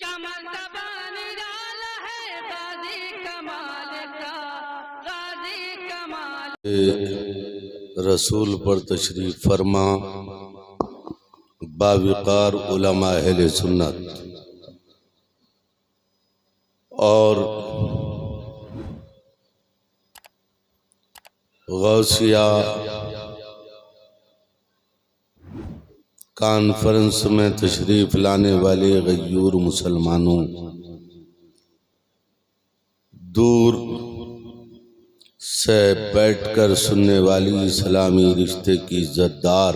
क्या मर्तबा निराला है गाजी कमाल का, गाजी कमाल। रसूल पर तशरीफ फरमा बाविकार उलमा अहले सुन्नत और गौसिया कॉन्फ्रेंस में तशरीफ लाने वाले गयूर मुसलमानों, दूर से बैठकर सुनने वाली इस्लामी रिश्ते की इज्जतदार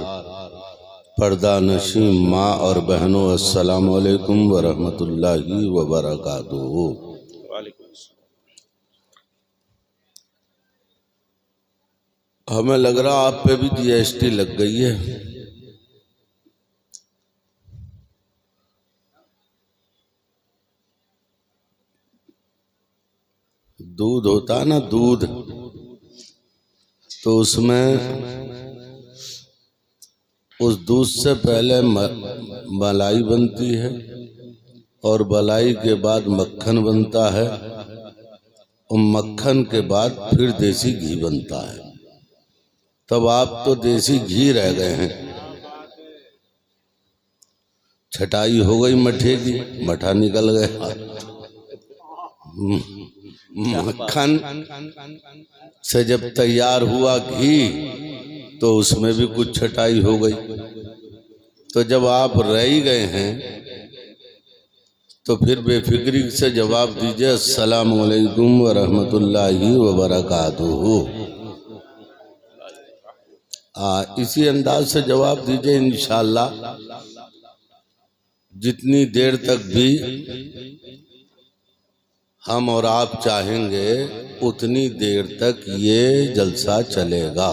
पर्दा नशी माँ और बहनों, अस्सलाम वालेकुम व रहमतुल्लाहि व बरकातुहू। हमें लग रहा आप पे भी जीएसटी लग गई है। दूध होता है ना, दूध, तो उसमें उस दूध से पहले मलाई बनती है और मलाई के बाद मक्खन बनता है और मक्खन के बाद फिर देसी घी बनता है। तब आप तो देसी घी रह गए हैं। छटाई हो गई मठे की, मठा निकल गया। मक्खन से जब तैयार हुआ घी तो उसमें भी कुछ छटाई हो गई। तो जब आप रह गए हैं तो फिर बेफिक्री से जवाब दीजिए, अस्सलाम वालेकुम व रहमतुल्लाहि व बरकातुहू। इसी अंदाज से जवाब दीजिए इंशाअल्लाह। जितनी देर तक भी हम और आप चाहेंगे उतनी देर तक ये जलसा चलेगा।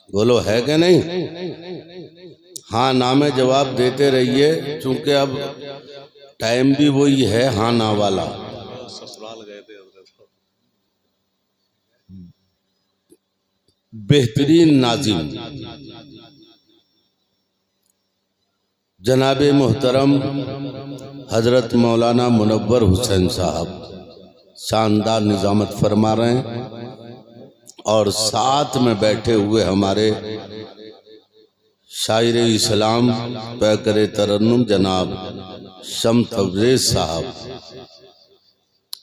बोलो है कि नहीं? हाँ ना में जवाब देते रहिए, चूंकि अब टाइम भी वही है हाँ ना वाला। बेहतरीन नाज़िम जनाबे मोहतरम हजरत मौलाना मुनव्वर हुसैन साहब शानदार निजामत फरमा रहे हैं और साथ में बैठे हुए हमारे शायर इस्लाम पैकर तरन्नुम जनाब शम तब्रेज़ साहब,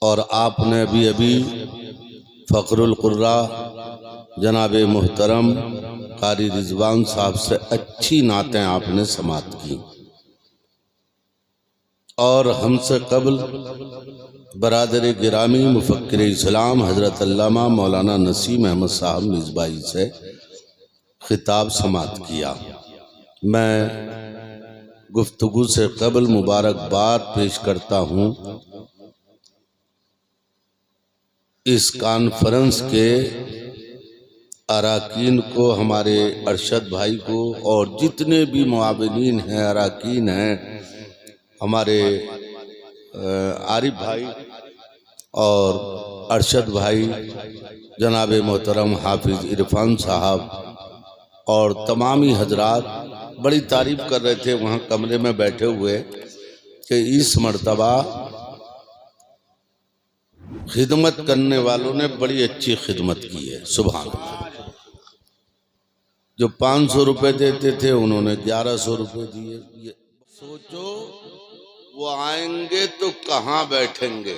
और आपने अभी फ़ख्रुल कुर्रा जनाबे मोहतरम कारी रिजवान साहब से अच्छी नातें आपने समात की। और हमसे कबल बरादर गिरामी मुफक्किर इस्लाम हजरत अल्लामा मौलाना नसीम अहमद साहब मिसबाई से खिताब समात किया। मैं गुफ्तगू से कबल मुबारकबाद पेश करता हूँ इस कॉन्फ्रेंस के अराकीन को, हमारे अरशद भाई को, और जितने भी मुआविनीन हैं, अराकीन हैं, हमारे आरिफ भाई और अरशद भाई, जनाब मोहतरम हाफिज़ इरफान साहब और तमामी हजरात बड़ी तारीफ़ कर रहे थे वहाँ कमरे में बैठे हुए कि इस मर्तबा खिदमत करने वालों ने बड़ी अच्छी खिदमत की है। सुभान अल्लाह। जो 500 रुपये देते थे उन्होंने 1100 रुपये दिए। सोचो वो आएंगे तो कहाँ बैठेंगे,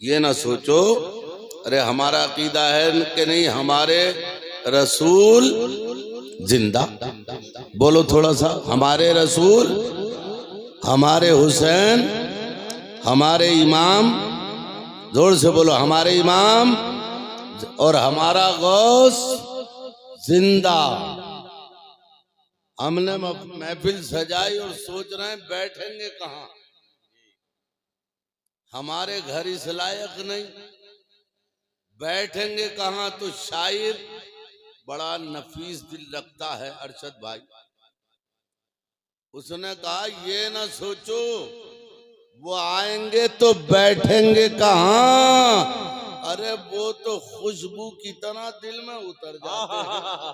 ये ना सोचो अरे हमारा अकीदा है कि नहीं, हमारे रसूल जिंदा। बोलो थोड़ा सा, हमारे रसूल, हमारे हुसैन, हमारे इमाम, जोर से बोलो, हमारे इमाम और हमारा गौस जिंदा। हमने महफिल सजाई और सोच रहे हैं बैठेंगे कहाँ। हमारे घर इस लायक नहीं, बैठेंगे कहाँ। तो शायर बड़ा नफीस दिल रखता है अरशद भाई, उसने कहा ये ना सोचो वो आएंगे तो बैठेंगे कहाँ, अरे वो तो खुशबू की तरह दिल में उतर जाते हैं।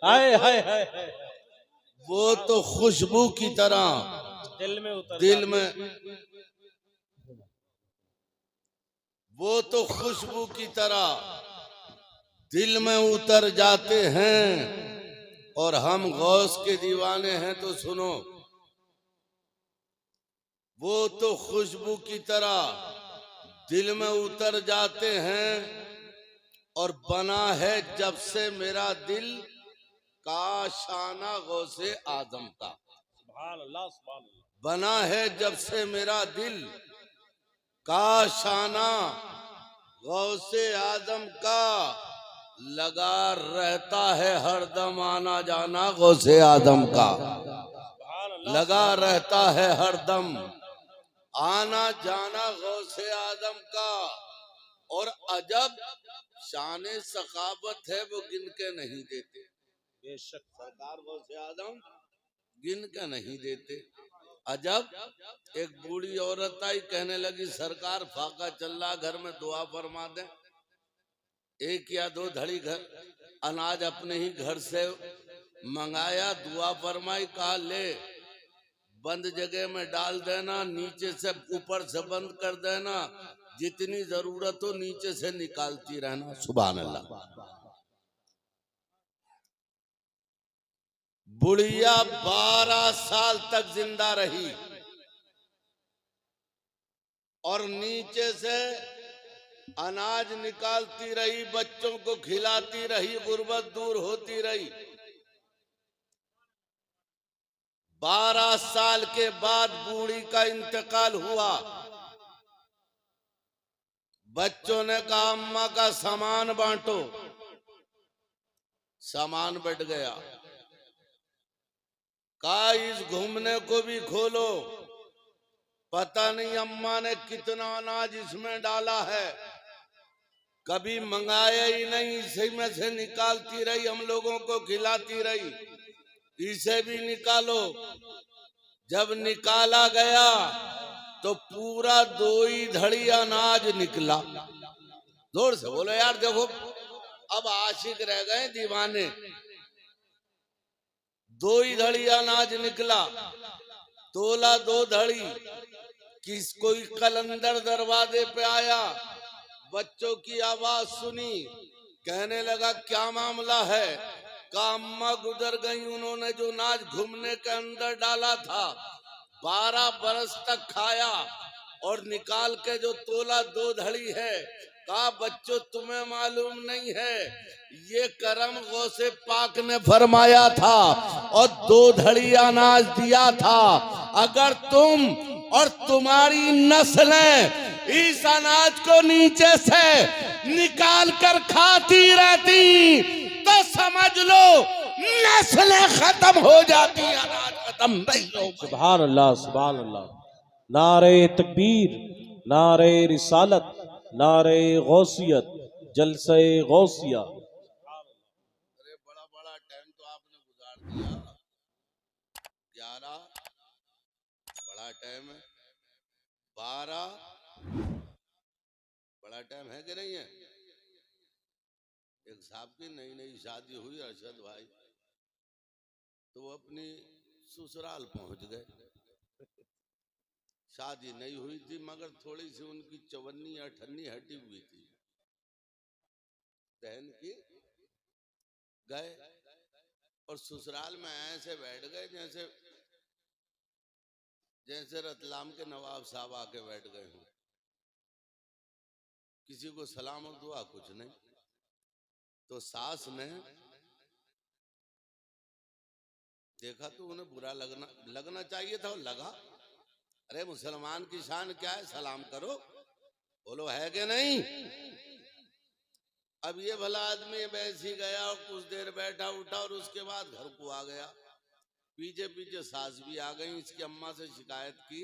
हाय हाय हाय, वो तो खुशबू की तरह दिल में वो तो खुशबू की तरह दिल में उतर जाते हैं। और हम गौस के दीवाने हैं तो सुनो, वो तो खुशबू की तरह दिल में उतर जाते हैं। और बना है जब से मेरा दिल काशाना गौसे आदम का। बना है जब से मेरा दिल काशाना गौसे आदम का। लगा रहता है हरदम आना जाना गौसे आदम का। लगा रहता है हरदम आना जाना गौसे आदम का। और अजब शाने सखावत है वो गिन के नहीं देते। बेशक सरकार गौसे आदम गिन के नहीं देते। अजब, एक बूढ़ी औरत आई, कहने लगी सरकार फाका चल रहा, घर में दुआ फरमा दे। एक या दो धड़ी घर अनाज अपने ही घर से मंगाया, दुआ फरमाई, कहा ले बंद जगह में डाल देना, नीचे से ऊपर से बंद कर देना, जितनी जरूरत हो नीचे से निकालती रहना। सुभान अल्लाह। बुढ़िया 12 साल तक जिंदा रही और नीचे से अनाज निकालती रही, बच्चों को खिलाती रही, गुर्बत दूर होती रही। 12 साल के बाद बूढ़ी का इंतकाल हुआ। बच्चों ने कहा अम्मा का सामान बांटो। सामान बट गया। कहा इस घूमने को भी खोलो। पता नहीं अम्मा ने कितना अनाज इसमें डाला है, कभी मंगाया ही नहीं, इसी में से निकालती रही, हम लोगों को खिलाती रही, इसे भी निकालो। जब निकाला गया तो पूरा 2 धड़ी अनाज निकला। जोर से बोलो यार, देखो अब आशिक रह गए दीवाने। 2 धड़ी अनाज निकला, तोला 2 धड़ी। किस कोई कलंदर दरवाजे पे आया, बच्चों की आवाज सुनी, कहने लगा क्या मामला है। का अम्मा गुजर गई, उन्होंने जो नाज घूमने के अंदर डाला था 12 बरस तक खाया और निकाल के जो तोला 2 धड़ी है। कहा बच्चों तुम्हें मालूम नहीं है, ये करम गौसे पाक ने फरमाया था और 2 धड़ी अनाज दिया था। अगर तुम और तुम्हारी नस्लें इस अनाज को नीचे से निकाल कर खाती रहती तो समझ लो नस्लें खत्म हो जाती, अनाज खत्म नहीं होगा। सुभान अल्लाह, सुभान अल्लाह। नारे तकबीर, नारे रिसालत, नारे गौसियत, जलसे गौसिया। अरे बड़ा बड़ा टाइम तो आपने गुजार दिया। 11 बड़ा टाइम है, 12 बड़ा टाइम है कि नहीं है। एक साहब की नई नई शादी हुई अरशद भाई, तो वो अपनी ससुराल पहुंच गए। शादी नहीं हुई थी मगर थोड़ी सी उनकी चवन्नी अठन्नी हटी हुई थी, बहन की। गए और ससुराल में ऐसे बैठ गए जैसे जैसे रतलाम के नवाब साहब आके बैठ गए हों। किसी को सलाम और दुआ कुछ नहीं। तो सास ने देखा तो उन्हें बुरा लगना चाहिए था, और लगा। अरे मुसलमान की शान क्या है, सलाम करो, बोलो है कि नहीं। अब ये भला आदमी वैसे ही गया और कुछ देर बैठा उठा और उसके बाद घर को आ गया। पीछे पीछे सास भी आ गई। इसकी अम्मा से शिकायत की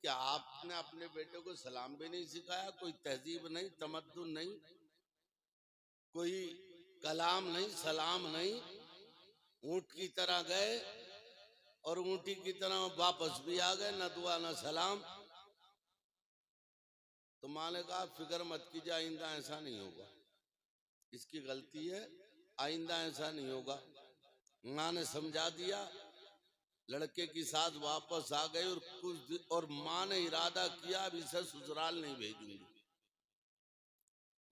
कि आपने अपने बेटे को सलाम भी नहीं सिखाया, कोई तहजीब नहीं, तमद्दुन नहीं, कोई कलाम नहीं, सलाम नहीं। ऊंट की तरह गए और ऊंटी की तरह वापस भी आ गए, न दुआ न सलाम। तो माँ ने कहा फिक्र मत कीजिए, आइंदा ऐसा नहीं होगा, इसकी गलती है, आइंदा ऐसा नहीं होगा। माँ ने समझा दिया, लड़के की सास वापस आ गई और माँ ने इरादा किया अब इसे ससुराल नहीं भेजूंगी।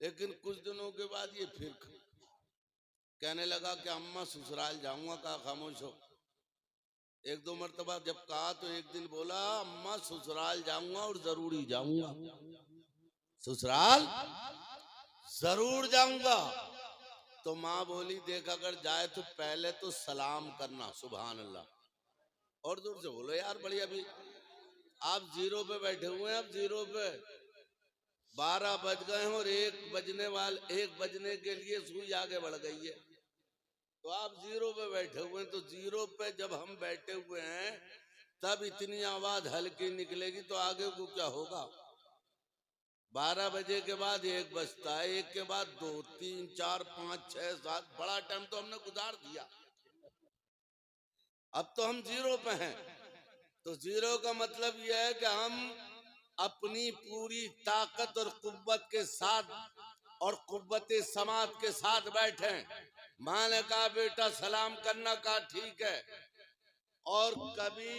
लेकिन कुछ दिनों के बाद ये फिर कहने लगा कि अम्मा ससुराल जाऊंगा। कहा खामोश हो। एक दो मरतबा जब कहा तो एक दिन बोला अम्मा ससुराल जाऊंगा और जरूरी जाऊंगा, ससुराल जरूर जाऊंगा। तो माँ बोली देख अगर जाए तो पहले तो सलाम करना, सुभान अल्लाह। और दूर से बोलो यार बढ़िया। भी आप 0 पे बैठे हुए हैं, अब 0 पे 12 बज गए हैं और 1 बजने के लिए सुई आगे बढ़ गई है। तो आप 0 पे बैठे हुए हैं, तो 0 पे जब हम बैठे हुए हैं तब इतनी आवाज हल्की निकलेगी तो आगे को क्या होगा। 12 बजे के बाद 1 बजता है, 1 के बाद 2, 3, 4, 5, 6, 7, बड़ा टाइम तो हमने गुजार दिया। अब तो हम 0 पे हैं। तो 0 का मतलब यह है कि हम अपनी पूरी ताकत और कुव्वत के साथ और कुव्वत समात के साथ बैठे। माँ ने कहा बेटा सलाम करना, कहा ठीक है। और कभी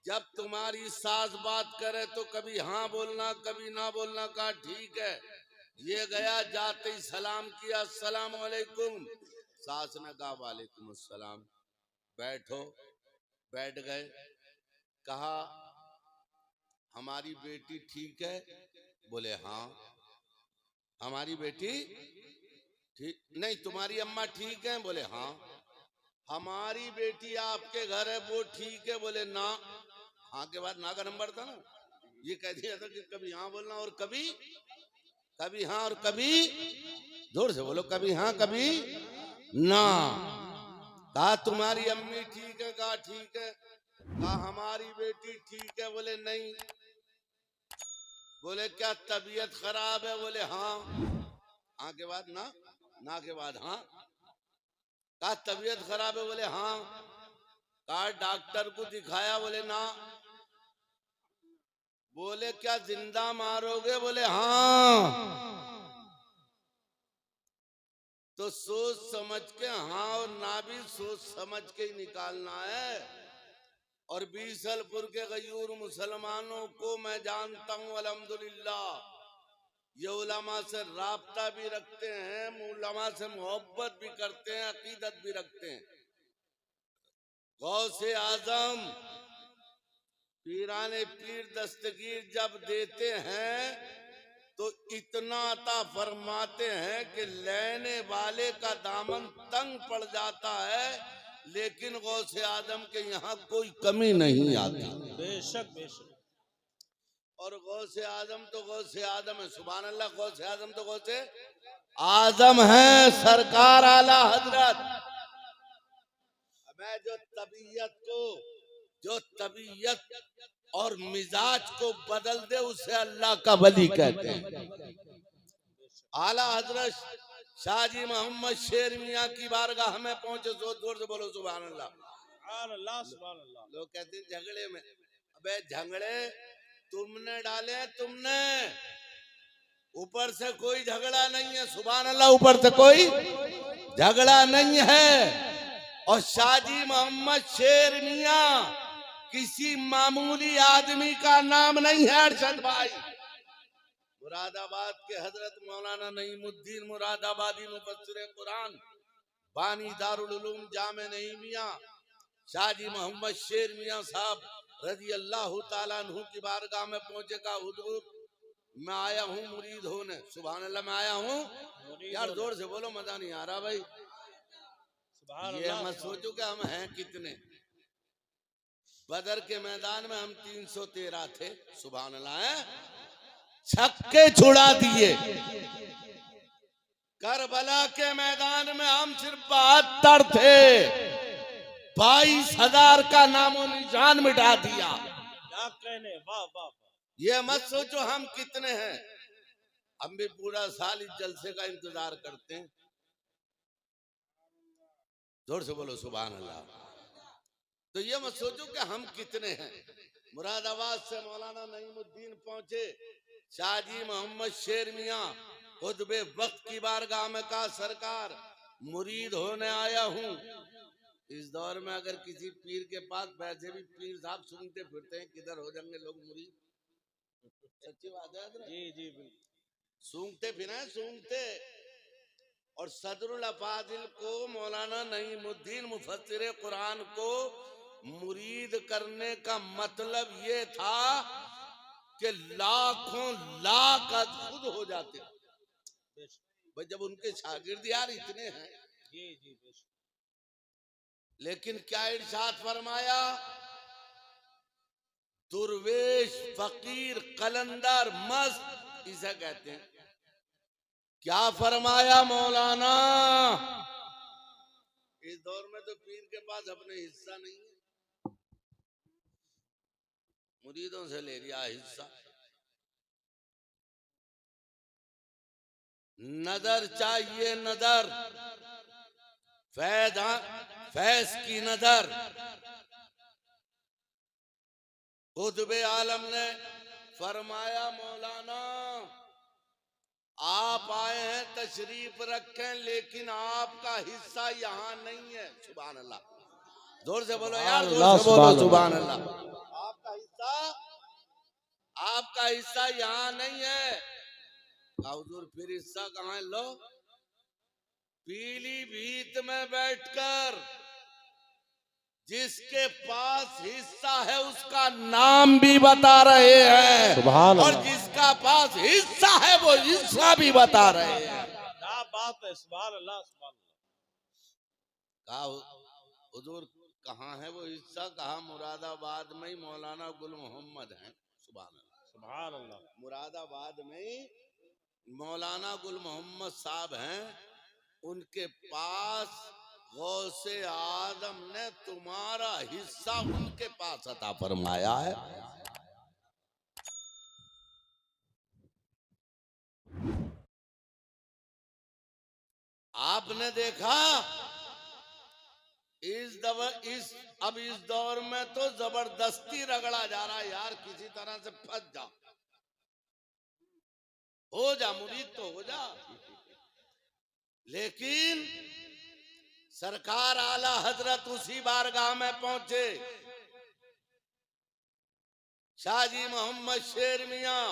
जब तुम्हारी सास बात करे तो कभी हाँ बोलना कभी ना बोलना, कहा ठीक है। ये गया जाते ही सलाम किया, अस्सलाम वालेकुम। सास ने कहा वालेकुम अस्सलाम। बैठो। बैठ गए। कहा हमारी बेटी ठीक है? बोले हाँ। हमारी बेटी ठीक नहीं, तुम्हारी अम्मा ठीक है? बोले हाँ। हमारी बेटी आपके घर है वो ठीक है? बोले ना। हाँ के बाद ना का नंबर था ना। ये कह दिया था कि कभी हाँ बोलना और कभी हाँ और कभी, जोर से बोलो, कभी हाँ कभी ना। कहा तुम्हारी अम्मी ठीक है? कहा ठीक है। कहा हमारी बेटी ठीक है? बोले नहीं। बोले क्या तबीयत खराब है? बोले हाँ। हाँ के बाद ना, ना के बाद हाँ। कहा तबीयत खराब है? बोले हाँ। कहा डॉक्टर को दिखाया? बोले ना। बोले क्या जिंदा मारोगे? बोले हाँ। तो सोच समझ के हाँ और ना भी सोच समझ के ही निकालना है। और बीसलपुर के गयूर मुसलमानों को मैं जानता हूँ अल्हम्दुलिल्लाह, ये उलमा से राब्ता भी रखते हैं, उलमा से मोहब्बत भी करते हैं, अकीदत भी रखते हैं। गौसे आजम पीराने पीर दस्तगीर जब देते हैं तो इतना अता फरमाते हैं कि लेने वाले का दामन तंग पड़ जाता है, लेकिन गौसे आजम के यहाँ कोई कमी नहीं आती। बेशक बेशक। और गौसे आजम तो गौसे आजम है, सुभान अल्लाह। गौसे आजम तो गौसे आजम है, सरकार आला हजरत। मैं जो तबीयत और मिजाज को बदल दे उसे अल्लाह का वली कहते हैं। आला हजरत शाहजी मोहम्मद शेर मियाँ की बारगाह में पहुंचे, जोर से बोलो सुभान अल्लाह। लोग कहते हैं झगड़े में, अबे झगड़े तुमने डाले, तुमने, ऊपर से कोई झगड़ा नहीं है, सुभान अल्लाह। ऊपर से कोई झगड़ा नहीं है। और शाहजी मोहम्मद शेर मियाँ किसी मामूली आदमी का नाम नहीं है अरशद भाई। मुरादाबाद के हजरत मौलाना नईमुद्दीन मुरादाबादी मुफस्सिर कुरान, बानी दारुल उलूम जामे नईमिया शाहजी मोहम्मद शेर मियाँ साहब रजी अल्लाह ताला अन्हु की बारगाह में पहुंचे। का हुजूर मैं आया हूँ मुरीद होने, सुभान अल्लाह। मैं आया हूँ, यार जोर से बोलो, मजा नहीं आ रहा भाई। ये मत सोचो कि हम हैं कितने। बदर के मैदान में हम 313 थे, सुभान अल्लाह है। छक्के छुड़ा दिए। करबला के मैदान में हम सिर्फ 72 थे, 22,000 का नामो निशान मिटा दिया। वाह वाह। ये मत सोचो हम कितने हैं। हम भी पूरा साल इस जलसे का इंतजार करते हैं। जोर से बोलो सुभान अल्लाह। तो ये मत सोचो कि हम कितने हैं। मुरादाबाद से मौलाना नईमुद्दीन पहुंचे। शाहजी मोहम्मद शेर मियाँ खुतबे वक्त की बारगाह में कहा सरकार मुरीद होने आया हूँ। इस दौर में अगर किसी पीर के पास वैसे भी पीर साहब सूंघते फिरते हैं किधर हो जाएंगे लोग मुरीद, सच्ची बात है हजरत। जी जी बिल्कुल। सूंघते फिरे सूंघते। और सदरुल अफाजिल को मौलाना नईमुद्दीन मुफस्सिर कुरान को मुरीद करने का मतलब ये था कि लाखों लाख खुद हो जाते। बेशक। भाई जब उनके शागिर्द यार इतने हैं, जी जी बेशक। लेकिन क्या इरशाद फरमाया, दुर्वेश फकीर कलंदर मस्त इसे कहते हैं। क्या फरमाया मौलाना, इस दौर में तो पीर के पास अपने हिस्सा नहीं है, मुरीदों से ले लिया हिस्सा। नजर चाहिए नजर, फैज की नजर। खुतबे आलम ने फरमाया मौलाना आप आए हैं तशरीफ रखें, लेकिन आपका हिस्सा यहाँ नहीं है। सुभान अल्लाह, जोर से बोलो यार, जोर से बोलो सुभान अल्लाह। आपका हिस्सा यहाँ नहीं है। हुजूर फिर हिस्सा कहाँ है? लो, पीलीभीत में बैठकर जिसके पास हिस्सा है उसका नाम भी बता रहे हैं, सुभान और अल्लाह। जिसका पास हिस्सा है वो हिस्सा भी बता रहे हैं। क्या बात है, सुभान अल्लाह सुभान अल्लाह। कहा हुजूर कहाँ है वो हिस्सा? कहा मुरादाबाद में ही मौलाना गुल मोहम्मद हैं। सुभान अल्लाह सुभान अल्लाह। मुरादाबाद में ही मौलाना गुल मोहम्मद साहब हैं, उनके पास गौसे आदम ने तुम्हारा हिस्सा उनके पास अता फरमाया है। आपने देखा अब इस दौर में तो जबरदस्ती रगड़ा जा रहा है यार, किसी तरह से फंस जा, हो जा मुरीद तो हो जा। लेकिन सरकार आला हजरत उसी बारगाह में पहुंचे, शाहजी मोहम्मद शेर मियां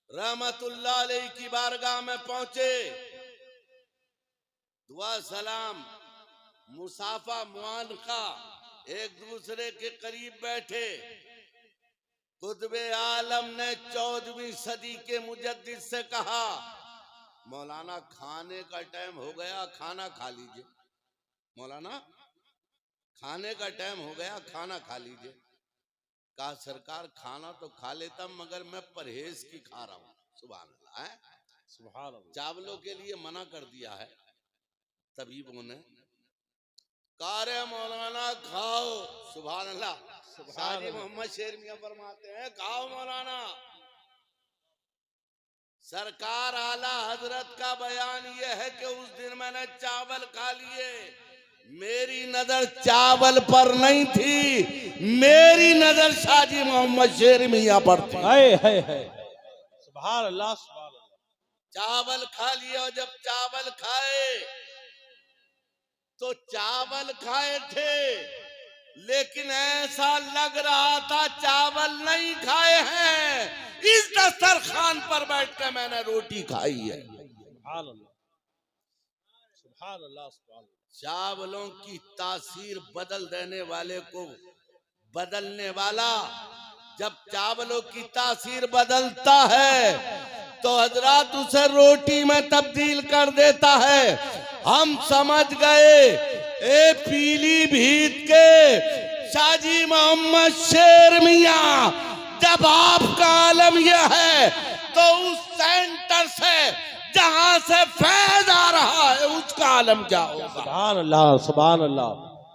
रहमतुल्लाह अलैह की बारगाह में पहुंचे, दुआ सलाम मुसाफा मुआनका एक दूसरे के करीब बैठे। कुतुबे आलम ने 14वीं सदी के मुजद्दिद से कहा, मौलाना खाने का टाइम हो गया, खाना खा लीजिए। मौलाना खाने का टाइम हो गया, खाना खा लीजिए। कहा सरकार खाना तो खा लेता मगर मैं परहेज की खा रहा हूँ। सुभान अल्लाह है, सुभान अल्लाह। चावलों के लिए मना कर दिया है तबीबों ने। कारे मौलाना खाओ। सुभान अल्लाह। शाहजी मोहम्मद शेर मियां फरमाते हैं, खाओ मौलाना। सरकार आला हजरत का बयान यह है कि उस दिन मैंने चावल खा लिए, मेरी नजर चावल पर नहीं थी, मेरी नजर शाहजी मोहम्मद शेर मियां पर थी। है सुभान अल्लाह सुभान अल्लाह। चावल खा लिया, और जब चावल खाए तो चावल खाए थे, लेकिन ऐसा लग रहा था चावल नहीं खाए हैं। इस दस्तरखान पर बैठ कर मैंने रोटी खाई है। सुभान अल्लाह सुभान अल्लाह सुभान अल्लाह। चावलों की तासीर बदल देने वाले को बदलने वाला जब चावलों की तासीर बदलता है तो हजरात उसे रोटी में तब्दील कर देता है। हम समझ गए ए पीलीभीत के शाहजी मोहम्मद शेर मियां, जब आपका आलम यह है तो उस सेंटर से जहां से फैज आ रहा है उसका आलम क्या होगा? सुभान अल्लाह सुभान अल्लाह।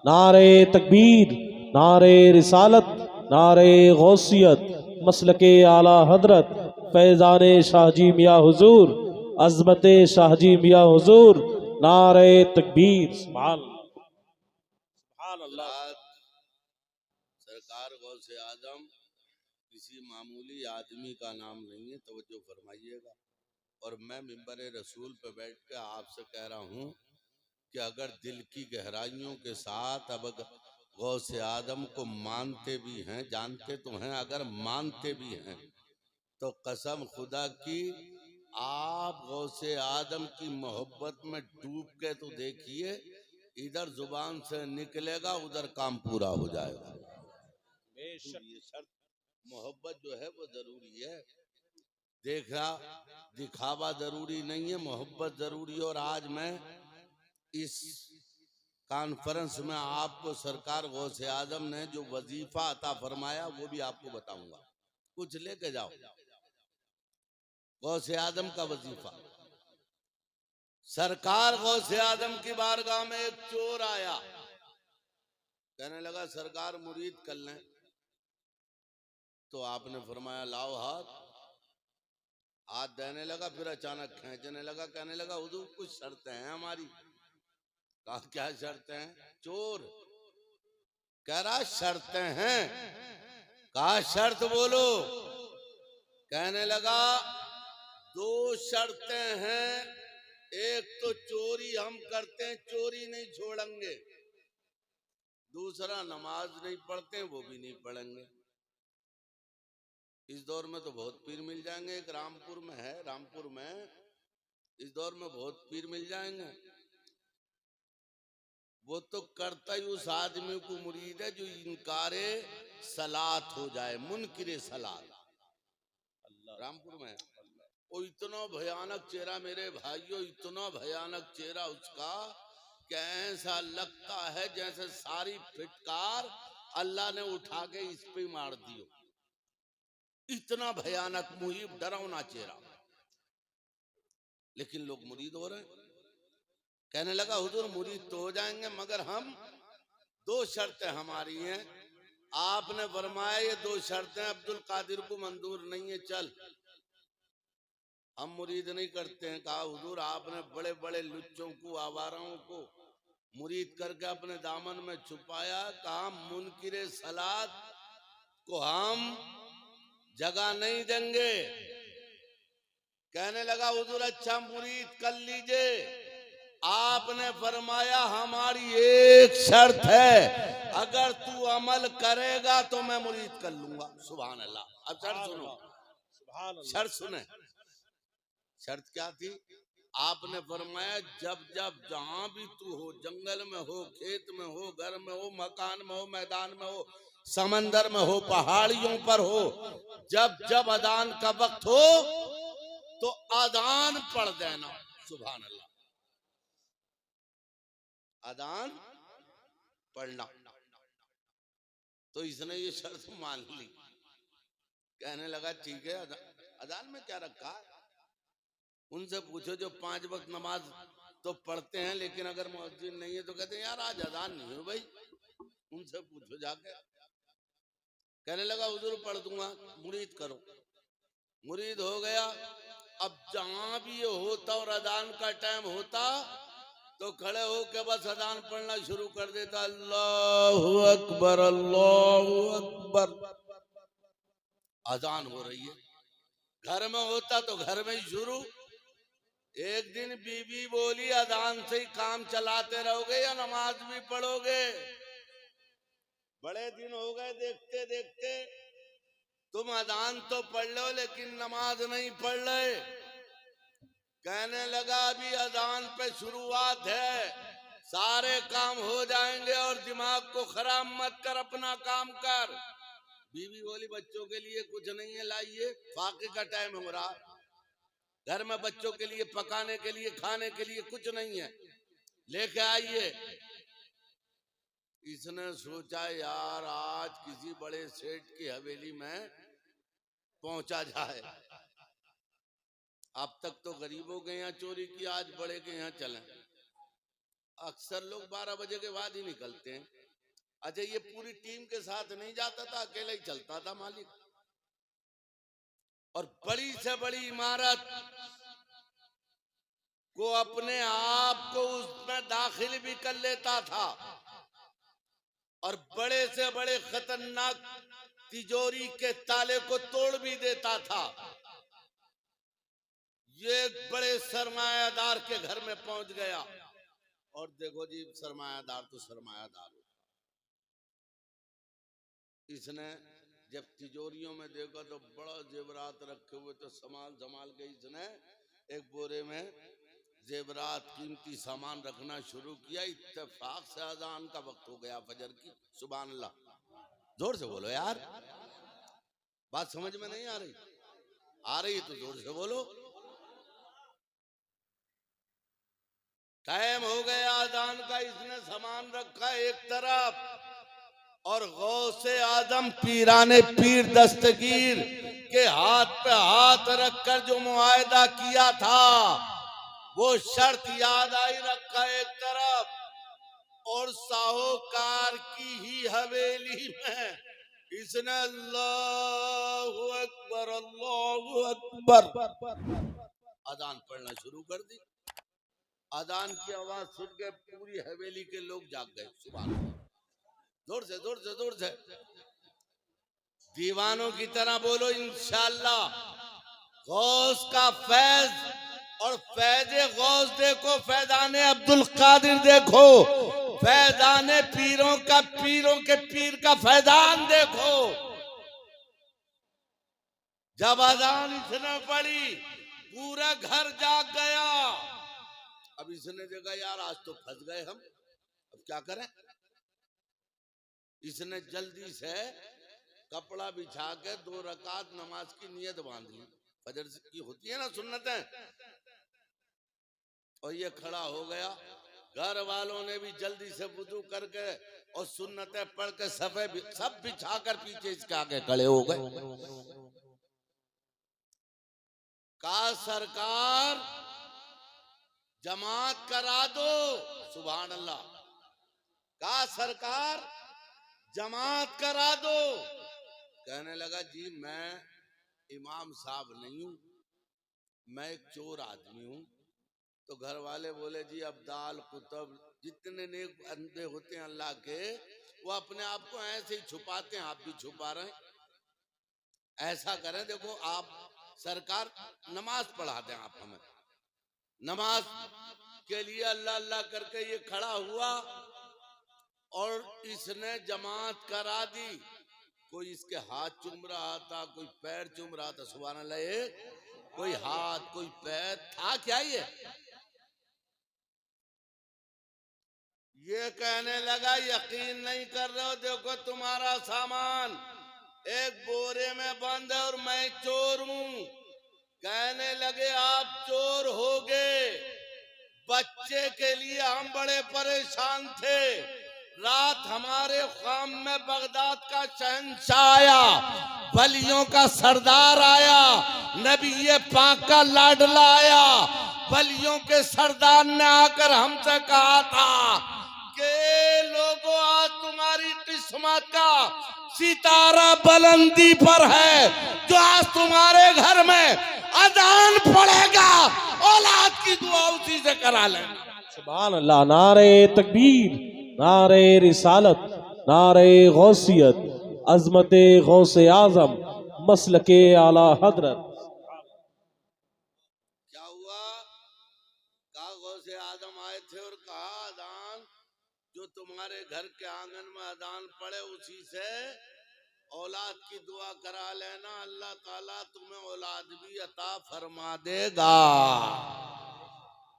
नारे तकबीर, नारे रिसालत, नारे गौसियत, मसलके आला हजरत फैजाने शाहजी मियां हुजूर, अजमते शाहजी मियां हुजूर, नारे तकबीर। सुभान अल्लाह। सरकार गौसे आदम किसी मामूली आदमी का नाम नहीं है, तवज्जो फरमाइएगा। और मैं मिंबर रसूल पे बैठ के आपसे कह रहा हूँ कि अगर दिल की गहराइयों के साथ अब गौसे आदम को मानते भी हैं, जानते तो हैं, अगर मानते भी हैं तो कसम खुदा की आप गौसे आदम की मोहब्बत में डूब के तो देखिए, इधर जुबान से निकलेगा उधर काम पूरा हो जाएगा। ये शर्त मोहब्बत जो है वो जरूरी है, देखा दिखावा जरूरी नहीं है, मोहब्बत जरूरी है। और आज मैं इस कॉन्फ्रेंस में आपको सरकार गौसे आजम ने जो वजीफा अता फरमाया वो भी आपको बताऊंगा, कुछ लेके जाओ। गौसे आजम का वजीफा, सरकार गौसे आजम की बारगाह में एक चोर आया, कहने लगा सरकार मुरीद कर लें। तो आपने फरमाया लाओ हाथ, हाथ देने लगा, फिर अचानक खींचने लगा, कहने लगा हुजूर कुछ शर्तें हैं हमारी। कहा क्या शर्तें हैं? चोर कह रहा शर्तें हैं। कहा शर्त बोलो। कहने लगा दो शर्तें हैं, एक तो चोरी हम करते हैं, चोरी नहीं छोड़ेंगे, दूसरा नमाज नहीं पढ़ते वो भी नहीं पढ़ेंगे। इस दौर में तो बहुत पीर मिल जाएंगे, एक रामपुर में है, रामपुर में इस दौर में बहुत पीर मिल जाएंगे। वो तो करता ही उस आदमी को मुरीद है जो इनकारे सलात हो जाए, मुनकिरे सलात। रामपुर में वो इतना भयानक चेहरा मेरे भाइयों, इतना भयानक चेहरा उसका कि ऐसा लगता है जैसे सारी फिटकार अल्लाह ने उठा के इस पे मार दियो। इतना भयानक मुहिब डरावना चेहरा, लेकिन लोग मुरीद हो रहे हैं। कहने लगा हुजूर मुरीद तो हो जाएंगे मगर हम दो शर्तें हमारी हैं। आपने फरमाया ये दो शर्तें अब्दुल कादिर को मंजूर नहीं है, चल हम मुरीद नहीं करते हैं। कहा हुजूर आपने बड़े बड़े लुच्चों को, आवाराओं को मुरीद करके अपने दामन में छुपाया। कहा मुनकिरे सलात को हम जगह नहीं देंगे। कहने लगा हुजूर अच्छा मुरीद कर लीजिए। आपने फरमाया हमारी एक शर्त है, अगर तू अमल करेगा तो मैं मुरीद कर लूंगा। सुभान अल्लाह। अब शर्त सुनो, शर्त सुने। शर्त क्या थी? आपने फरमाया जब जब जहां भी तू हो, जंगल में हो, खेत में हो, घर में हो, मकान में हो, मैदान में हो, समंदर में हो, पहाड़ियों पर हो, जब जब अजान का वक्त हो तो अजान पढ़ देना। सुभान अल्लाह। अजान पढ़ना। तो इसने ये शर्त मान ली। कहने लगा ठीक है, अजान में क्या रखा है? उनसे पूछो जो 5 वक्त नमाज तो पढ़ते हैं, लेकिन अगर मुअज्जिन नहीं है तो कहते हैं यार आज अजान नहीं हो भाई, उनसे पूछो जाके। कहने लगा हुजूर पढ़ दूंगा, मुरीद करो। मुरीद हो गया। अब जहां भी ये होता और अजान का टाइम होता तो खड़े हो के बस अजान पढ़ना शुरू कर देता, अल्लाहु अकबर अल्लाहु अकबर। अजान हो रही है। घर में होता तो घर में ही शुरू। एक दिन बीबी बोली अजान से ही काम चलाते रहोगे या नमाज भी पढ़ोगे? बड़े दिन हो गए देखते देखते, तुम अजान तो पढ़ लो लेकिन नमाज नहीं पढ़ रहे। कहने लगा अभी अजान पे शुरुआत है, सारे काम हो जाएंगे और दिमाग को खराब मत कर, अपना काम कर। बीवी बोली बच्चों के लिए कुछ नहीं है, लाइए, फाके का टाइम हो रहा, घर में बच्चों के लिए पकाने के लिए खाने के लिए कुछ नहीं है, लेके आइए। इसने सोचा यार आज किसी बड़े सेठ की हवेली में पहुंचा जाए। अब तक तो गरीबों के यहाँ चोरी की, आज बड़े के यहाँ चलें। अक्सर लोग 12 बजे के बाद ही निकलते हैं। अच्छा ये पूरी टीम के साथ नहीं जाता था, अकेला ही चलता था मालिक। और बड़ी से बड़ी इमारत को अपने आप को उसमें दाखिल भी कर लेता था और बड़े से बड़े खतरनाक तिजोरी के ताले को तोड़ भी देता था। ये एक बड़े सरमायादार के घर में पहुंच गया। और देखो जी सरमायादार तो सरमायादार हो, इसने जब तिजोरियों में देखा तो बड़ा जेवरात रखे हुए, तो संभाल संभाल के इसने एक बोरे में जेवरात कीमती सामान रखना शुरू किया। इत्तेफाक से अजान का वक्त हो गया फजर की। सुभान अल्लाह, जोर से बोलो यार, बात समझ में नहीं आ रही? आ रही तो जोर से बोलो। टाइम हो गया अजान का, इसने सामान रखा एक तरफ, और गौसे आजम पीराने पीर दस्तगीर के हाथ पे हाथ रखकर जो मुआहदा किया था वो शर्त याद आई, रखा एक तरफ, और साहूकार की ही हवेली में इसने अल्लाहु अकबर अल्लाहु अकबर अजान पढ़ना शुरू कर दी। अजान की आवाज सुन के पूरी हवेली के लोग जाग गए। सुभान अल्लाह, जोर से जोर से जोर से, दीवानों की तरह बोलो इंशाअल्लाह। गौस का फैज और फैज़े गौस देखो, फैजाने अब्दुल कादिर देखो, फैजाने पीरों के पीर का फैजान देखो। जब अजान इसने पड़ी पूरा घर जाग गया। अब इसने देखा यार आज तो फंस गए हम, अब क्या करें? इसने जल्दी से कपड़ा बिछा के 2 रकात नमाज की नियत बांध ली। फजर की होती है ना सुन्नतें, और ये खड़ा हो गया। घर वालों ने भी जल्दी से वुजू करके और सुन्नतें पढ़ के सफे सब बिछाकर पीछे इसके आगे खड़े हो गए। कहा सरकार जमात करा दो। सुभान अल्लाह, कहा सरकार जमात करा दो। कहने लगा जी मैं इमाम साहब नहीं हूं, मैं एक चोर आदमी हूं। तो घर वाले बोले जी अब्दाल कुतब जितने नेक बंदे होते हैं अल्लाह के, वो अपने आप को ऐसे ही छुपाते हैं, आप भी छुपा रहे हैं। ऐसा करें, देखो आप सरकार नमाज पढ़ा दें आप हमें। नमाज के लिए अल्लाह अल्लाह करके ये खड़ा हुआ और इसने जमात करा दी। कोई इसके हाथ चूम रहा था, कोई पैर चूम रहा था। सुभान अल्लाह, कोई हाथ कोई पैर था क्या? ये कहने लगा यकीन नहीं कर रहे हो, देखो तुम्हारा सामान एक बोरे में बंद है और मैं चोर हूं। कहने लगे आप चोर हो गए, बच्चे के लिए हम बड़े परेशान थे। रात हमारे ख्वाब में बगदाद का शहंशाह आया, वलियों का सरदार आया, नबी पाक का लाडला आया। वलियों के सरदार ने आकर हमसे कहा था कि लोगों आज तुम्हारी किस्मत का सितारा बुलंदी पर है, जो आज तुम्हारे घर में अजान पड़ेगा औलाद की दुआ उसी से करा लेना। सुभान अल्लाह। नारे तकबीर, नारे रिसालत, नारे गौसियत, अजमत गौसे आजम, मसलके आला हजरत। क्या हुआ? कहा गौसे आजम आए थे और कहा अजान जो तुम्हारे घर के आंगन में अजान पड़े उसी से औलाद की दुआ करा लेना, अल्लाह ताला तुम्हें औलाद भी अता फरमा देगा।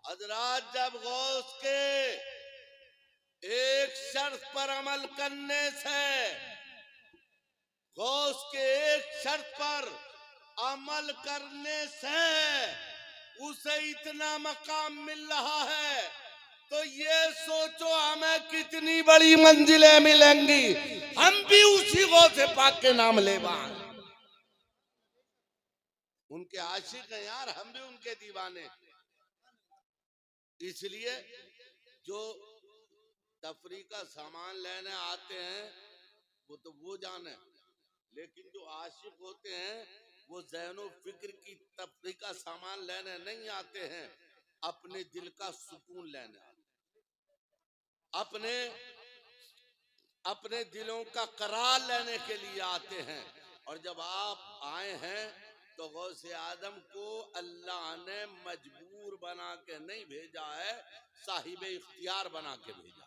हजरात जब गौस के एक शर्त पर अमल करने से, गौस के एक शर्त पर अमल करने से उसे इतना मकाम मिल रहा है, तो ये सोचो हमें कितनी बड़ी मंजिलें मिलेंगी। हम भी उसी गौसे पाक के नाम लेवान, उनके आशिक हैं यार, हम भी उनके दीवाने। इसलिए जो तफरी का सामान लेने आते हैं वो तो वो जाने, लेकिन जो आशिक होते हैं वो ज़हनो फिक्र की तफरी का सामान लेने नहीं आते हैं, अपने दिल का सुकून लेने आते हैं, अपने दिलों का करार लेने के लिए आते हैं। और जब आप आए हैं तो गौसे आदम को अल्लाह ने मजबूर बना के नहीं भेजा है, साहिब इख्तियार बना के भेजा।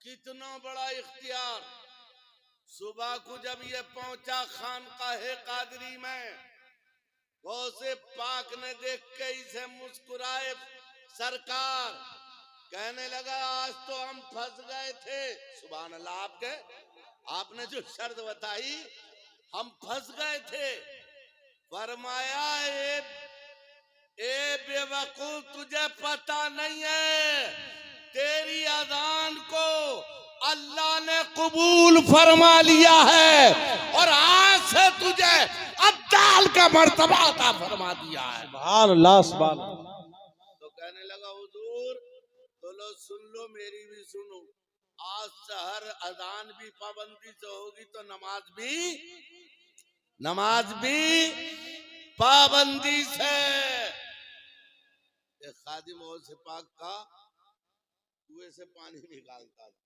कितना बड़ा इख्तियार। सुबह को जब ये पहुंचा खानकाहे कादरी में, गौसे पाक ने देख के इसे मुस्कुराए सरकार, कहने लगा आज तो हम फंस गए थे। सुभान अल्लाह, आपने जो शर्त बताई हम फंस गए थे। फरमाया ए बेवकूफ, तुझे पता नहीं है तेरी अजान को अल्लाह ने कबूल फरमा लिया है और आज से तुझे अब्दाल का मर्तबा अता फरमा दिया है। सुभान अल्लाह, सुभान अल्लाह। तो कहने लगा हुजूर, तो लो सुन लो, मेरी भी सुनो, आज से हर अजान भी पाबंदी से होगी तो नमाज भी पाबंदी से। एक खादिम गौसे पाक का कुएं से पानी निकालता था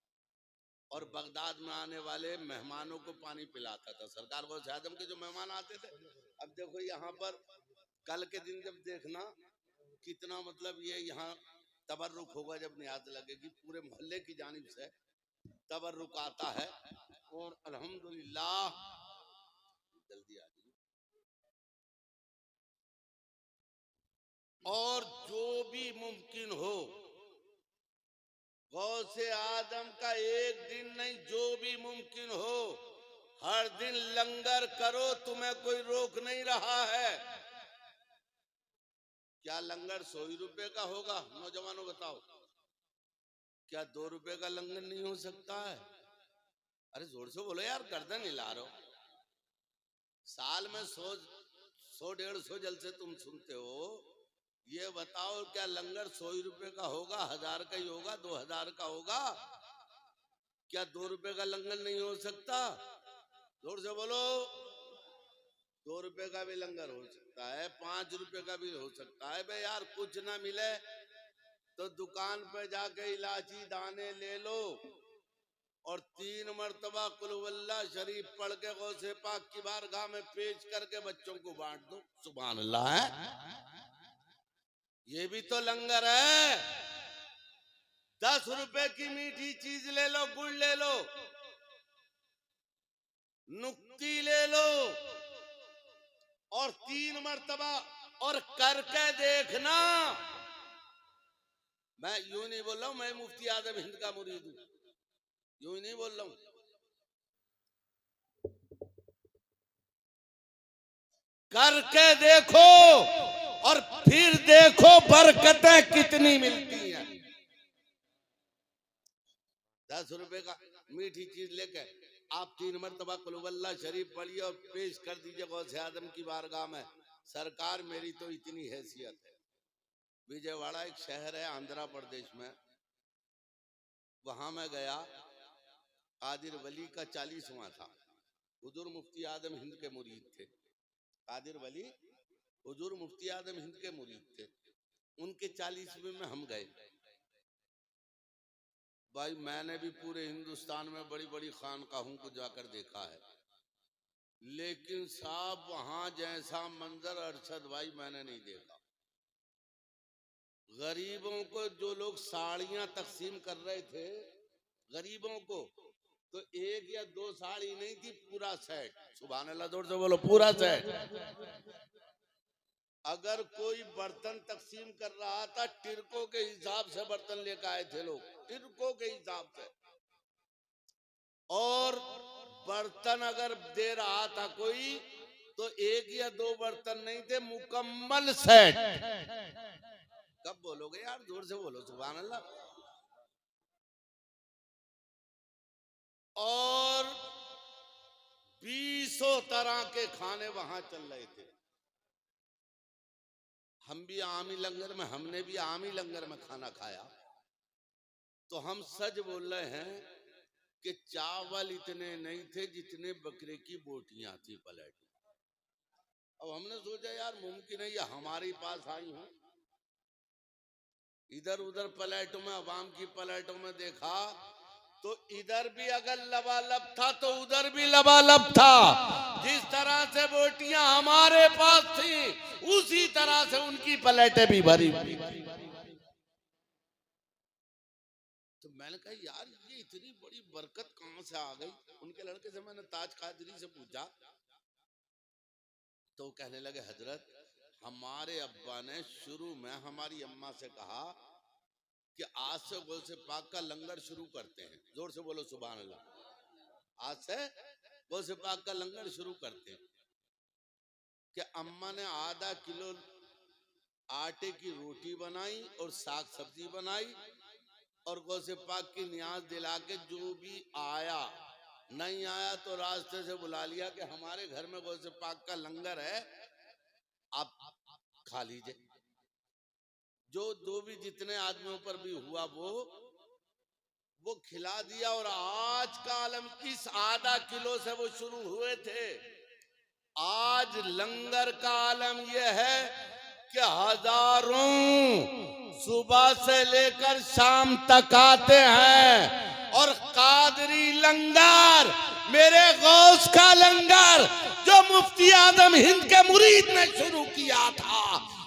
और बगदाद में आने वाले मेहमानों को पानी पिलाता था। सरकार गौसे आजम के जो मेहमान आते थे, अब देखो यहाँ पर कल के दिन जब देखना कितना मतलब ये यहाँ तबर्रुक होगा, जब नियाज लगेगी पूरे मोहल्ले की जानिब से तबर्रुक आता है। और अल्हम्दुलिल्लाह, जल्दी आ जाइए। और जो भी मुमकिन हो, गौसे आदम का एक दिन नहीं, जो भी मुमकिन हो हर दिन लंगर करो, तुम्हें कोई रोक नहीं रहा है। क्या लंगर 100 रुपए का होगा? नौजवानों बताओ, क्या 2 रुपए का लंगर नहीं हो सकता है? अरे जोर से बोलो यार, गर्दन हिला रहे हो। साल में 100-150 जलसे तुम सुनते हो, ये बताओ क्या लंगर 100 रुपए का होगा, 1000 का ही होगा, 2000 का होगा? क्या 2 रुपए का लंगर नहीं हो सकता? जोर से बोलो। 2 रुपए का भी लंगर हो सकता है, 5 रुपए का भी हो सकता है। बे यार कुछ ना मिले तो दुकान पे जाके इलायची दाने ले लो और 3 मरतबा कुल वल्लाह शरीफ पढ़ के गौसे पाक की बारगाह में पेश करके बच्चों को बांट दो। सुभान अल्लाह है, ये भी तो लंगर है। 10 रुपए की मीठी चीज ले लो, गुड़ ले लो, नुक्ती ले लो और 3 मरतबा और करके देखना। मैं यूं नहीं बोल रहा हूं, मैं मुफ्ती आजम हिंद का मुरीद हूं, यूं नहीं बोल रहा हूं। करके देखो और फिर देखो बरकतें कितनी मिलती हैं। 10 रुपए का मीठी चीज लेकर आप 3 मरतबा कुल वल्लाह शरीफ पढ़िए और पेश कर दीजिए गौसे आदम की बारगाह में। सरकार मेरी तो इतनी हैसियत है। विजयवाड़ा एक शहर है आंध्र प्रदेश में, वहां मैं गया, कादिर वली का 40वां था। हुजूर मुफ्ती आजम हिंद के मुरीद थे। कादिर वली हुजूर मुफ्ती आजम हिंद के मुरीद थे। उनके 40वें में हम गए। भाई मैंने भी पूरे हिंदुस्तान में बड़ी बड़ी खानकाहों को जाकर देखा है, लेकिन साहब वहां जैसा मंजर अरशद भाई मैंने नहीं देखा। गरीबों को जो लोग साड़ियां तकसीम कर रहे थे गरीबों को, तो 1 या 2 साड़ी नहीं थी, पूरा सेट। सुभान अल्लाह, जोर से बोलो, पूरा सेट। अगर कोई बर्तन तकसीम कर रहा था, टिरकों के हिसाब से बर्तन लेकर आए थे लोग, टिरकों के हिसाब से। और बर्तन अगर दे रहा था कोई, तो 1 या 2 बर्तन नहीं थे, मुकम्मल सेट। कब बोलोगे यार, जोर से बोलो सुभान अल्लाह। और 20 तरह के खाने वहां चल रहे थे। हम भी आमी लंगर में, हमने भी आमी लंगर में खाना खाया, तो हम सच बोल रहे हैं कि चावल इतने नहीं थे जितने बकरे की बोटियां थी प्लेट। अब हमने सोचा यार मुमकिन है ये हमारे पास आई हो। इधर उधर प्लेटों में, अवाम की प्लेटों में देखा तो इधर भी अगर लबालब था तो उधर भी लबालब था। जिस तरह से बोटियां हमारे पास थी उसी तरह से उनकी प्लेटें भी भरी हुई। तो मैंने कहा यार ये इतनी बड़ी बरकत कहां से आ गई। उनके लड़के से मैंने ताज कादरी से पूछा तो कहने लगे हजरत हमारे अब्बा ने शुरू में हमारी अम्मा से कहा कि आज से गौसे पाक का लंगर शुरू करते हैं। जोर से बोलो सुभान अल्लाह। आज से गौसे पाक का लंगर शुरू करते हैं कि अम्मा ने आधा किलो आटे की रोटी बनाई और साग सब्जी बनाई और गौसे पाक की नियाज दिला के जो भी आया नहीं आया तो रास्ते से बुला लिया कि हमारे घर में गौसे पाक का लंगर है, आप खा लीजिए। जो भी जितने आदमियों पर भी हुआ वो खिला दिया। और आज का आलम इस आधा किलो से वो शुरू हुए थे। आज लंगर का आलम यह है कि हजारों सुबह से लेकर शाम तक आते हैं। और कादरी लंगर मेरे गौस का लंगर जो मुफ्ती आजम हिंद के मुरीद ने शुरू किया था,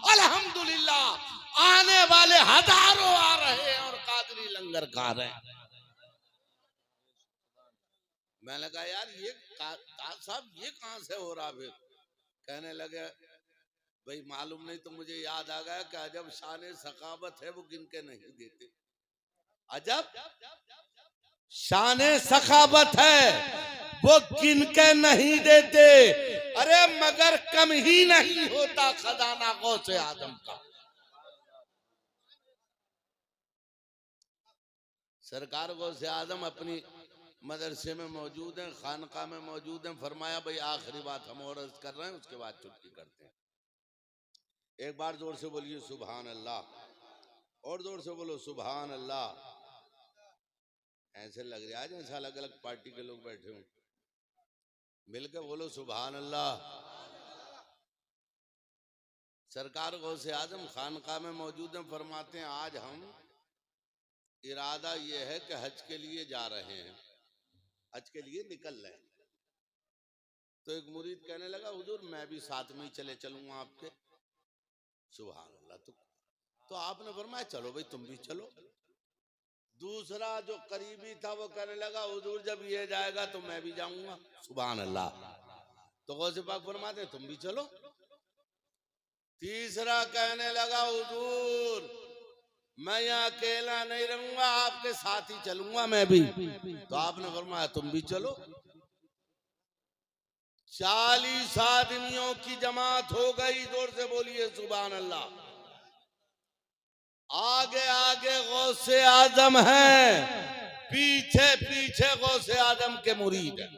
अल्हम्दुलिल्लाह आने वाले हजारों आ रहे हैं और कादरी लंगर खा रहे हैं। मैंने कहा यार ये साहब ये कहां से हो रहा। फिर कहने लगे भाई मालूम नहीं तो मुझे याद आ गया कि अजब शान सखावत है वो गिन के नहीं देते। अजब शान सखावत है वो गिन के नहीं देते। अरे मगर कम ही नहीं होता खजाना गौसे आदम का। सरकार गौसे आदम अपनी मदरसे में मौजूद हैं, खानका में मौजूद हैं। फरमाया भाई आखिरी बात हम और अर्ज कर रहे हैं, उसके बाद छुट्टी करते हैं। एक बार जोर से बोलिए सुभान अल्लाह और जोर से बोलो सुभान अल्लाह। ऐसे लग रहा है जैसे अलग अलग पार्टी के लोग बैठे हों। मिलकर बोलो सुभान अल्लाह। सरकार गौसे आजम खानका में मौजूद हैं। फरमाते हैं आज हम इरादा ये है कि हज के लिए जा रहे हैं, हज के लिए निकल रहे हैं। तो एक मुरीद कहने लगा हुजूर मैं भी साथ में ही चले चलूंगा आपके। सुभान अल्लाह। तो आपने फरमाया चलो भाई तुम भी चलो। दूसरा जो करीबी था वो कहने लगा हुजूर जब ये जाएगा तो मैं भी जाऊंगा। सुभान अल्लाह। तो गौसे पाक फरमाते तुम भी चलो। तीसरा कहने लगा हुजूर मैं यहाँ अकेला नहीं रहूंगा, आपके साथ ही चलूंगा मैं भी। तो आपने फरमाया तुम भी चलो। 40 आदमियों की जमात हो गई। जोर से बोलिए सुभान अल्लाह। आगे आगे गौसे आजम है, पीछे पीछे गौसे आजम के मुरीद है।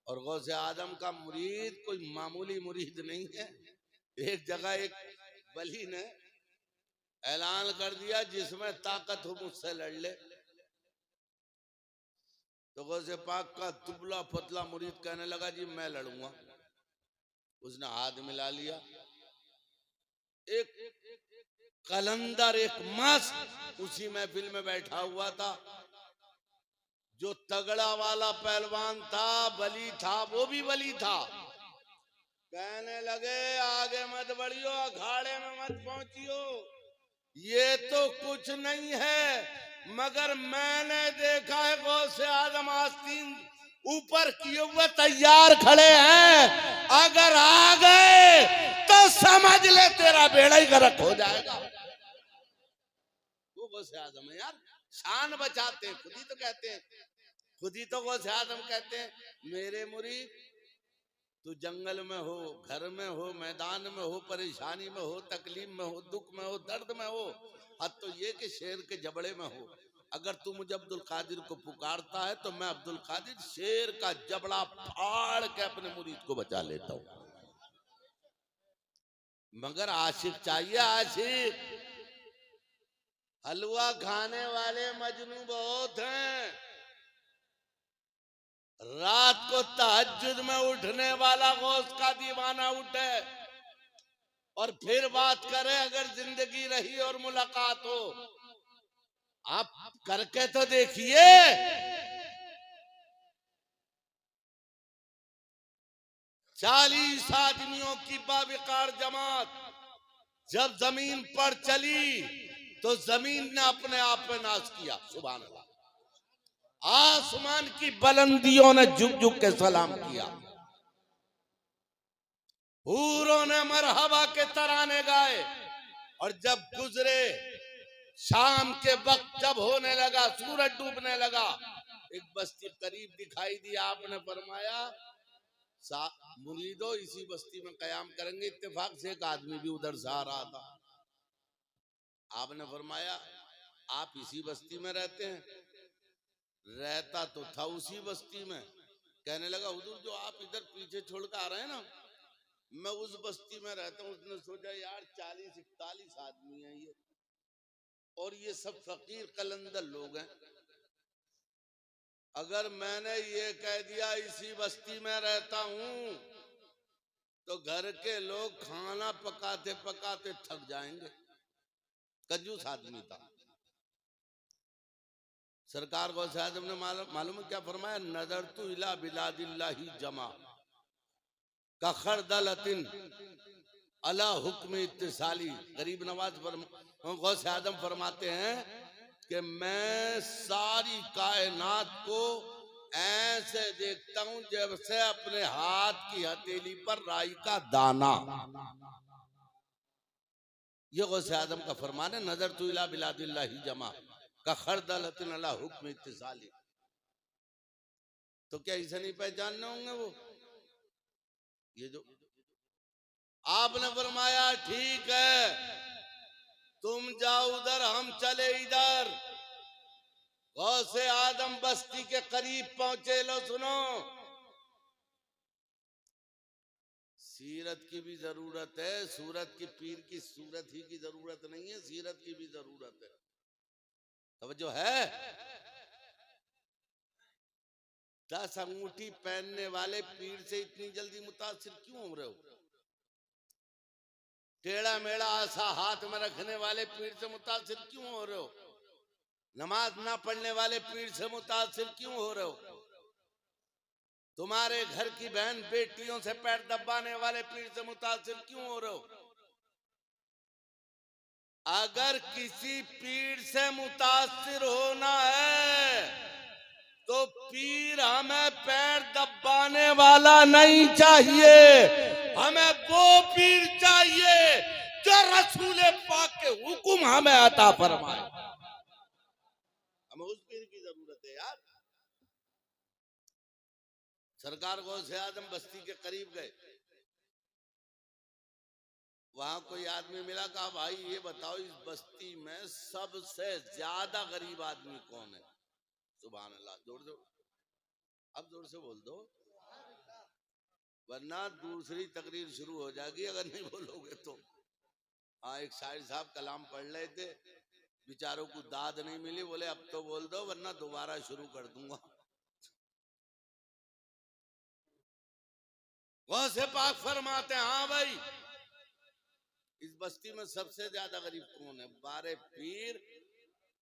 और गौसे आजम का मुरीद कोई मामूली मुरीद नहीं है। एक जगह एक वली ने ऐलान कर दिया जिसमें ताकत हो मुझसे लड़ ले। तो गौसे पाक का दुबला पतला मुरीद कहने लगा जी मैं लड़ूंगा। उसने हाथ मिला लिया। एक कलंदर एक मस्त उसी महफिल में बैठा हुआ था। जो तगड़ा वाला पहलवान था बली था, वो भी बली था। कहने लगे आगे मत बढ़ियो, अखाड़े में मत पहुंचियो, ये तो कुछ नहीं है मगर मैंने देखा है गौसे आजम आस्तीन ऊपर किए हुए तैयार खड़े हैं। अगर आ गए तो समझ ले तेरा बेड़ा ही गर्क हो जाएगा। वो गौसे आजम है यार, शान बचाते हैं। खुद ही तो कहते हैं, खुद ही तो गौसे आजम कहते हैं मेरे मुरीद तू जंगल में हो, घर में हो, मैदान में हो, परेशानी में हो, तकलीफ में हो, दुख में हो, दर्द में हो, हद तो ये कि शेर के जबड़े में हो। अगर तू मुझे अब्दुल कादिर को पुकारता है तो मैं अब्दुल कादिर शेर का जबड़ा फाड़ के अपने मुरीद को बचा लेता हूं। मगर आशिक चाहिए, आशिक। हलवा खाने वाले मजनू बहुत हैं। रात को तहज्जुद में उठने वाला गौस का दीवाना उठे और फिर बात करे अगर जिंदगी रही और मुलाकात हो। आप करके तो देखिए। 40 आदमियों की बाविकार जमात जब जमीन पर चली तो जमीन ने अपने आप में नाश किया। सुभान अल्लाह। आसमान की बुलंदियों ने झुक झुक के सलाम किया। हूरों ने मरहबा के तराने गाए। और जब गुजरे शाम के वक्त जब होने लगा, सूरज डूबने लगा, एक बस्ती करीब दिखाई दी। आपने फरमाया मुरीदो इसी बस्ती में कयाम करेंगे। इत्तेफाक से एक आदमी भी उधर से आ रहा था। आपने फरमाया आप इसी बस्ती में रहते हैं? रहता तो था उसी बस्ती में। कहने लगा हुजूर जो आप इधर पीछे छोड़ कर आ रहे हैं ना, मैं उस बस्ती में रहता हूँ। उसने सोचा यार 40-41 आदमी हैं ये, और ये सब फकीर कलंदर लोग हैं। अगर मैंने ये कह दिया इसी बस्ती में रहता हूं तो घर के लोग खाना पकाते पकाते थक जाएंगे। कंजूस आदमी था। सरकार गौसे आजम ने मालूम है क्या फरमाया? नजर तू इला बिलादिल्लाही जमा का खरदलतिन अला हुक्म इत्तिसाली। गरीब नवाज गौसे आजम फरमाते हैं कि मैं सारी कायनात को ऐसे देखता हूं जैसे अपने हाथ की हथेली पर राई का दाना। ये गौसे आजम का फरमान है। नजर तू इला बिलादिल्लाही जमा का खरदलतिन अला हुक्म इत्तिसाली। तो क्या इसे नहीं पहचानने होंगे वो? ये जो आपने फरमाया ठीक है तुम जाओ उधर, हम चले इधर। गौसे आदम बस्ती के करीब पहुंचे। लो सुनो, सीरत की भी जरूरत है। सूरत की पीर की सूरत ही की जरूरत नहीं है, सीरत की भी जरूरत है। तवज्जो है? 10 अंगूठी पहनने वाले पीर से इतनी जल्दी मुतासिर क्यों हो रहे हो? टेढ़ा मेढ़ा आसा हाथ में रखने वाले पीर से मुतासिर क्यों हो रहे हो? नमाज ना पढ़ने वाले पीर से मुतासिर क्यों हो रहे हो? तुम्हारे घर की बहन बेटियों से पैर दबाने वाले पीर से मुतासिर क्यों हो रहे हो? अगर किसी पीर से मुतासिर होना है तो पीर हमें पैर दबाने वाला नहीं चाहिए। हमें वो पीर चाहिए जो रसूल पाक के हुक्म हमें अता फरमाए। हमें उस पीर की जरूरत है यार। सरकार गौसे आजम बस्ती के करीब गए। वहां कोई आदमी मिला, कहा भाई ये बताओ इस बस्ती में सबसे ज्यादा गरीब आदमी कौन है? सुभान अल्लाह। जोर दो, अब जोर से बोल दो, वरना दूसरी तकरीर शुरू हो जाएगी अगर नहीं बोलोगे तो। हाँ, एक शायर साहब कलाम पढ़ रहे थे, बेचारों को दाद नहीं मिली, बोले अब तो बोल दो वरना दोबारा शुरू कर दूंगा। गौसे पाक फरमाते हैं हाँ भाई इस बस्ती में सबसे ज्यादा गरीब कौन है? 12 पीर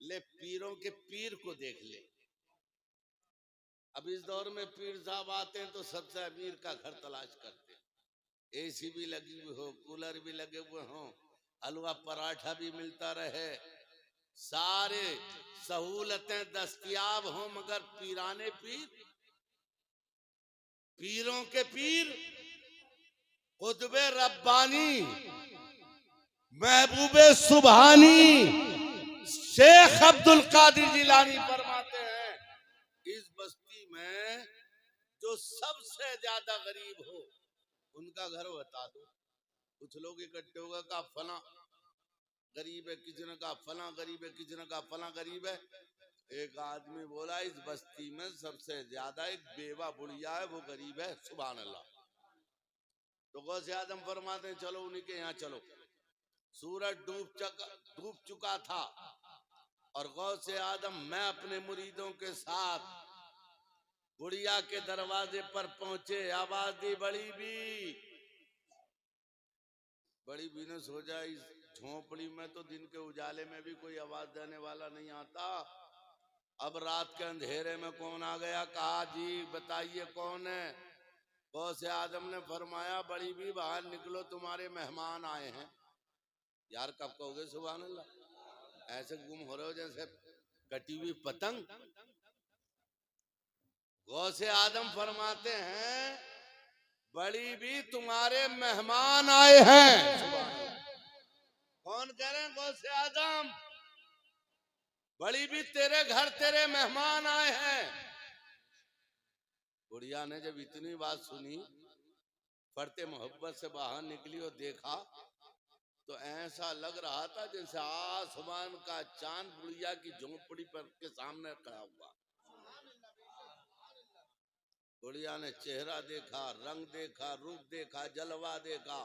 ले, पीरों के पीर को देख ले। अब इस दौर में पीर साहब आते हैं तो सबसे अमीर का घर तलाश करते हैं। एसी भी लगी हुई हो, कूलर भी लगे हुए हो, हलवा पराठा भी मिलता रहे, सारे सहूलतें दस्तयाब हो, मगर पीराने पीर, पीरों के पीर, कुतुबे रब्बानी, महबूबे सुबहानी, शेख अब्दुल कादिर जिलानी फरमाते हैं इस बस्ती में जो सबसे ज्यादा गरीब हो उनका घर बता दो। कुछ लोग इकट्ठे होगा, कहा फला गरीब है, किसी ने कहा फला गरीब है, किसी ने कहा फला गरीब है। एक आदमी बोला इस बस्ती में सबसे ज्यादा एक बेवा बुढ़िया है, वो गरीब है। सुभान अल्लाह। तो गौसे आजम फरमाते हैं चलो उन्हीं के यहाँ चलो। सूरज डूब चुका था और गौसे आदम मैं अपने मुरीदों के साथ बुढ़िया के दरवाजे पर पहुंचे। आवाज दी बड़ी भी ने सोचा इस झोपड़ी में तो दिन के उजाले में भी कोई आवाज देने वाला नहीं आता, अब रात के अंधेरे में कौन आ गया? कहा जी बताइए कौन है? गौसे आदम ने फरमाया बड़ी भी बाहर निकलो, तुम्हारे मेहमान आए हैं। यार कब कहोगे सुभान अल्लाह? ऐसे गुम हो रहे हो जैसे कटी हुई पतंग। गौसे आदम फरमाते हैं बड़ी भी तुम्हारे मेहमान आए हैं। कौन कह रहे हैं? गौसे आदम, बड़ी भी तेरे घर तेरे मेहमान आए हैं। बुढ़िया ने जब इतनी बात सुनी, फरते मोहब्बत से बाहर निकली और देखा तो ऐसा लग रहा था जैसे आसमान का चांद बुढ़िया की झोंपड़ी पर के सामने खड़ा हुआ। बुढ़िया ने चेहरा देखा, रंग देखा, रूप देखा, जलवा देखा।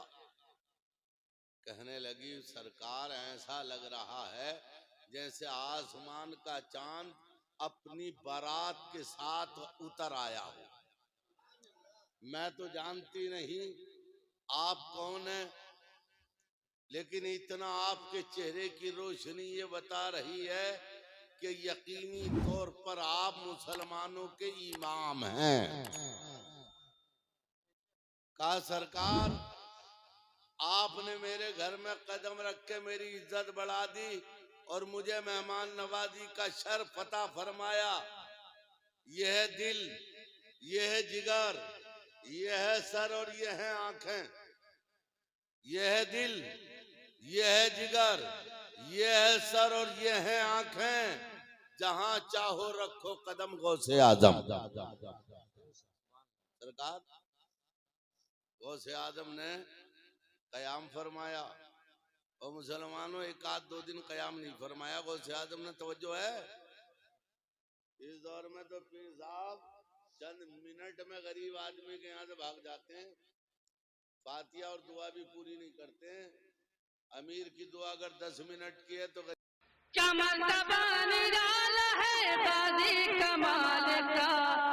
कहने लगी सरकार ऐसा लग रहा है जैसे आसमान का चांद अपनी बारात के साथ उतर आया हो। मैं तो जानती नहीं आप कौन है, लेकिन इतना आपके चेहरे की रोशनी ये बता रही है कि यकीनी तौर पर आप मुसलमानों के इमाम हैं। कहा सरकार आपने मेरे घर में कदम रख के मेरी इज्जत बढ़ा दी और मुझे मेहमान नवाजी का शर्फ अता फरमाया। यह है दिल, यह है जिगर, यह है सर और यह है आंखें। यह है दिल, यह है जिगर, यह है सर और यह है आंखें। जहां चाहो रखो कदम गौसे आजम। सरकार गौसे आजम ने कयाम फरमाया और मुसलमानों एक आध दो दिन कयाम नहीं फरमाया। गौसे आजम ने तवज्जो है? इस दौर में तो पीर साहब चंद मिनट में गरीब आदमी के यहाँ से भाग जाते हैं, फातिया और दुआ भी पूरी नहीं करते हैं। अमीर की दुआ अगर 10 मिनट की है तो क्या मर्तबा निराला है गाजी कमाल का।